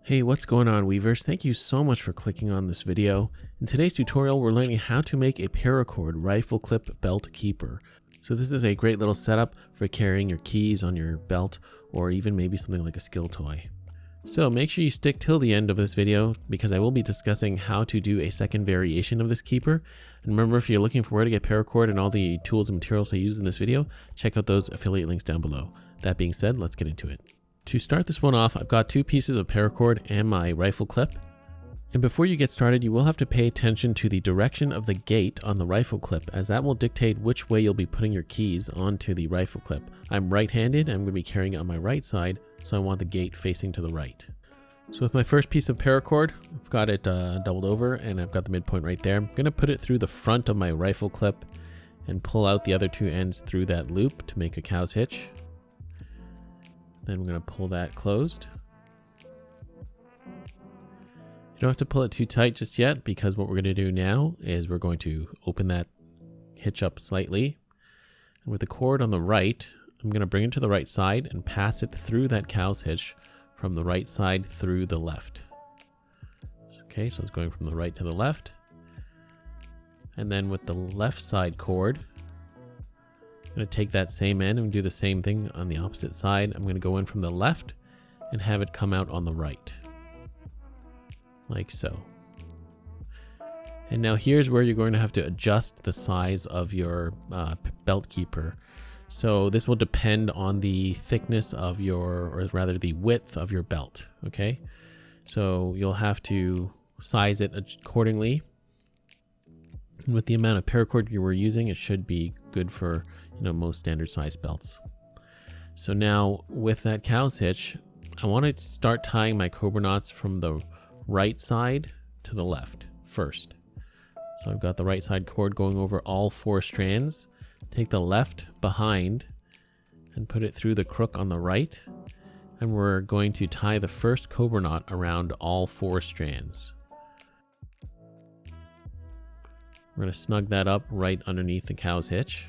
Hey, what's going on, weavers? Thank you so much for clicking on this video. In today's tutorial, we're learning how to make a paracord rifle clip belt keeper. So this is a great little setup for carrying your keys on your belt, or even maybe something like a skill toy. So make sure you stick till the end of this video, because I will be discussing how to do a second variation of this keeper. And remember, if you're looking for where to get paracord and all the tools and materials I use in this video, check out those affiliate links down below. That being said, let's get into it. To start this one off, I've got two pieces of paracord and my rifle clip. And before you get started, you will have to pay attention to the direction of the gate on the rifle clip, as that will dictate which way you'll be putting your keys onto the rifle clip. I'm right-handed, I'm going to be carrying it on my right side, so I want the gate facing to the right. So with my first piece of paracord, I've got it doubled over and I've got the midpoint right there. I'm going to put it through the front of my rifle clip and pull out the other two ends through that loop to make a cow's hitch. Then we're going to pull that closed. You don't have to pull it too tight just yet, because what we're going to do now is we're going to open that hitch up slightly. And with the cord on the right, I'm going to bring it to the right side and pass it through that cow's hitch from the right side through the left. Okay, so it's going from the right to the left. And then with the left side cord, I'm going to take that same end and do the same thing on the opposite side. I'm going to go in from the left and have it come out on the right, like so. And now here's where you're going to have to adjust the size of your belt keeper. So this will depend on the thickness of your, or rather the width of your belt, okay? So you'll have to size it accordingly. And with the amount of paracord you were using, it should be good for, most standard size belts. So now with that cow's hitch, I want to start tying my cobra knots from the right side to the left first. So I've got the right side cord going over all 4 strands. Take the left behind and put it through the crook on the right. And we're going to tie the first cobra knot around all 4 strands. We're going to snug that up right underneath the cow's hitch.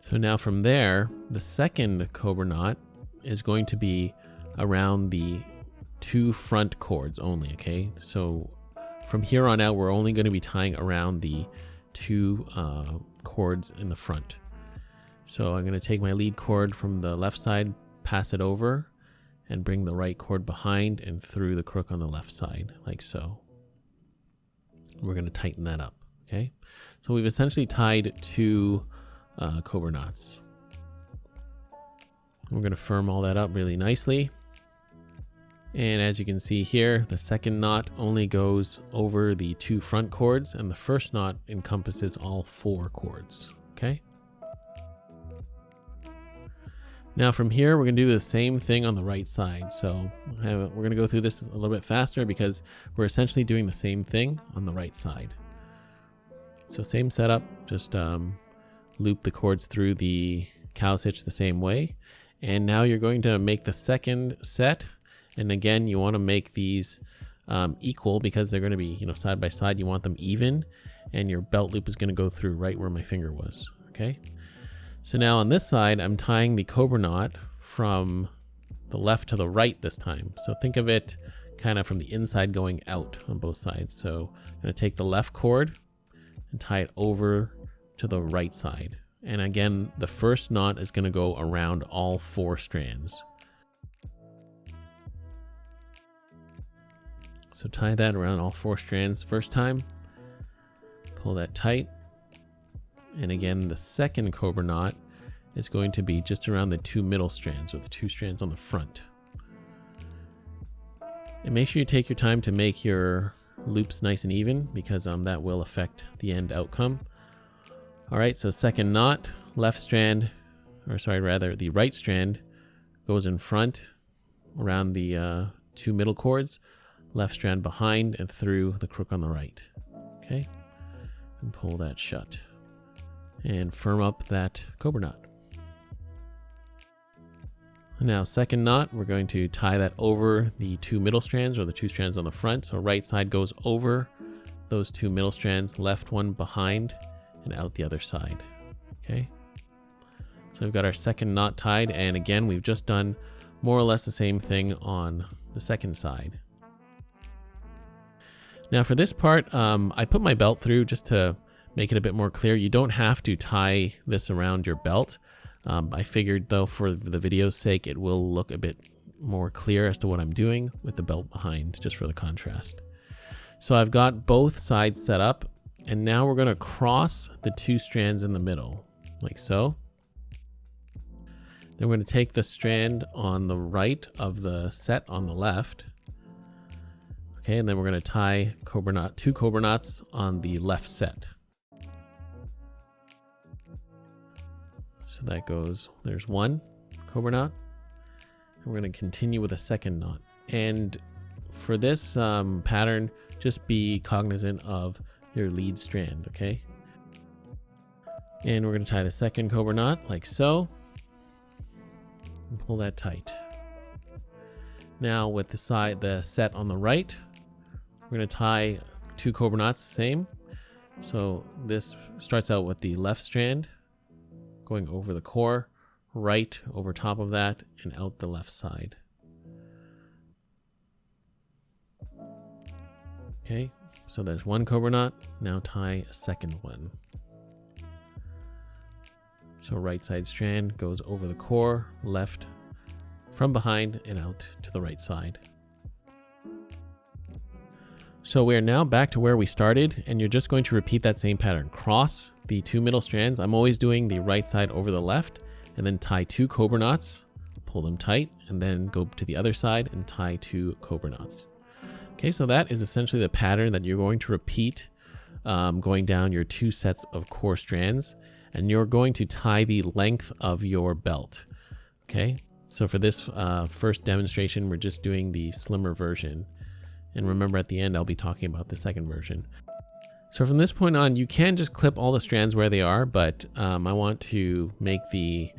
So now from there, the second cobra knot is going to be around the 2 front cords only, okay? So from here on out, we're only going to be tying around the 2 cords in the front. So I'm going to take my lead cord from the left side, pass it over, and bring the right cord behind and through the crook on the left side, like so. We're going to tighten that up, okay? So we've essentially tied 2 cobra knots. We're going to firm all that up really nicely. And as you can see here, the second knot only goes over the 2 front cords, and the first knot encompasses all 4 cords, okay? Now from here, we're going to do the same thing on the right side. So we're going to go through this a little bit faster because we're essentially doing the same thing on the right side. So same setup, just loop the cords through the cow's hitch the same way. And now you're going to make the second set. And again, you want to make these equal, because they're going to be, side by side. You want them even, and your belt loop is going to go through right where my finger was, okay? So now on this side, I'm tying the cobra knot from the left to the right this time. So think of it kind of from the inside going out on both sides. So I'm going to take the left cord and tie it over to the right side. And again, the first knot is going to go around all 4 strands. So tie that around all 4 strands first time. Pull that tight. And again, the second cobra knot is going to be just around the 2 middle strands, or the 2 strands on the front. And make sure you take your time to make your loops nice and even, because that will affect the end outcome. All right, so second knot, left strand, or sorry, rather the right strand goes in front around the 2 middle cords, left strand behind and through the crook on the right. Okay, and pull that shut. And firm up that cobra knot. Now second knot, we're going to tie that over the 2 middle strands, or the 2 strands on the front. So right side goes over those 2 middle strands, left one behind and out the other side, okay? So we've got our second knot tied, and again, we've just done more or less the same thing on the second side. Now for this part, I put my belt through just to make it a bit more clear. You don't have to tie this around your belt. I figured though, for the video's sake, it will look a bit more clear as to what I'm doing with the belt behind, just for the contrast. So I've got both sides set up, and now we're going to cross the two strands in the middle, like so. Then we're going to take the strand on the right of the set on the left. Okay, and then we're going to tie two cobra knots on the left set. So that goes, there's one cobra knot. And we're going to continue with a second knot. And for this pattern, just be cognizant of your lead strand, okay? And we're going to tie the second cobra knot like so. And pull that tight. Now with the set on the right, we're going to tie two cobra knots the same. So this starts out with the left strand going over the core, right over top of that, and out the left side. Okay, so there's one cobra knot. Now tie a second one. So right side strand goes over the core, left from behind and out to the right side. So we are now back to where we started, and you're just going to repeat that same pattern. Cross the two middle strands. I'm always doing the right side over the left, and then tie two cobra knots, pull them tight, and then go to the other side and tie two cobra knots. Okay, so that is essentially the pattern that you're going to repeat going down your two sets of core strands, and you're going to tie the length of your belt. Okay, so for this first demonstration, we're just doing the slimmer version. And remember, at the end, I'll be talking about the second version. So from this point on, you can just clip all the strands where they are, but I want to make the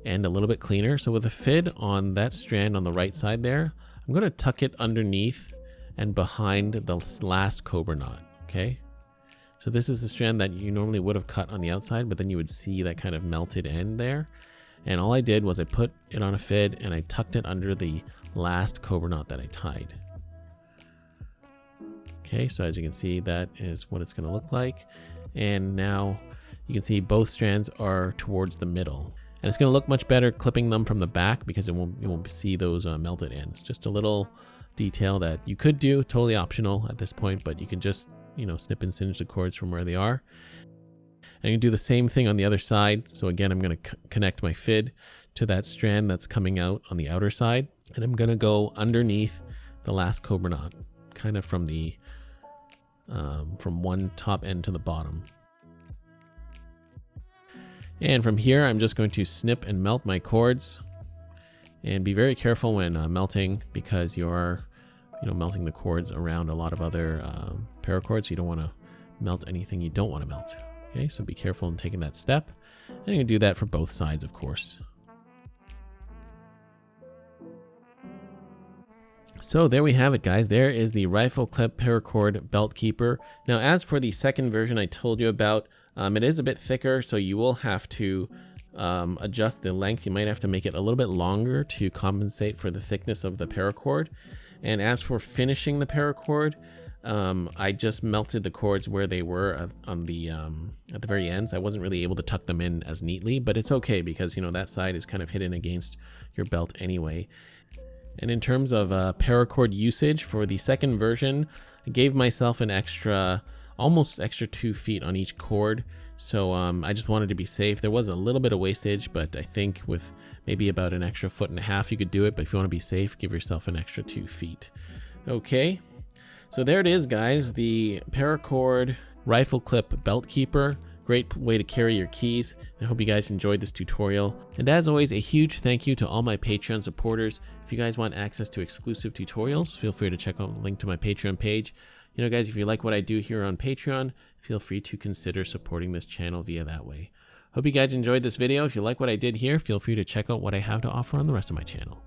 end a little bit cleaner. So with a fid on that strand on the right side there, I'm going to tuck it underneath and behind the last cobra knot, okay? So this is the strand that you normally would have cut on the outside, but then you would see that kind of melted end there. And all I did was I put it on a fid and I tucked it under the last cobra knot that I tied. Okay, so as you can see, that is what it's going to look like. And now you can see both strands are towards the middle. And it's going to look much better clipping them from the back because you won't see those melted ends. Just a little detail that you could do, totally optional at this point, but you can just, snip and singe the cords from where they are. And you can do the same thing on the other side. So again, I'm going to connect my fid to that strand that's coming out on the outer side. And I'm going to go underneath the last cobra knot, kind of from the from one top end to the bottom. And from here, I'm just going to snip and melt my cords, and be very careful when melting, because you are, melting the cords around a lot of other paracords. So you don't want to melt anything you don't want to melt. Okay, so be careful in taking that step, and you can do that for both sides, of course. So there we have it, guys. There is the rifle clip paracord belt keeper. Now, as for the second version I told you about, it is a bit thicker, so you will have to adjust the length. You might have to make it a little bit longer to compensate for the thickness of the paracord. And as for finishing the paracord, I just melted the cords where they were on the at the very ends. I wasn't really able to tuck them in as neatly, but it's okay because that side is kind of hidden against your belt anyway. And in terms of paracord usage for the second version, I gave myself an almost extra 2 feet on each cord. So I just wanted to be safe. There was a little bit of wastage, but I think with maybe about an extra 1.5 feet, you could do it. But if you want to be safe, give yourself an extra 2 feet. Okay, so there it is, guys. The paracord rifle clip belt keeper. Great way to carry your keys. I hope you guys enjoyed this tutorial. And as always, a huge thank you to all my Patreon supporters. If you guys want access to exclusive tutorials, feel free to check out the link to my Patreon page. Guys, if you like what I do here on Patreon, feel free to consider supporting this channel via that way. Hope you guys enjoyed this video. If you like what I did here, feel free to check out what I have to offer on the rest of my channel.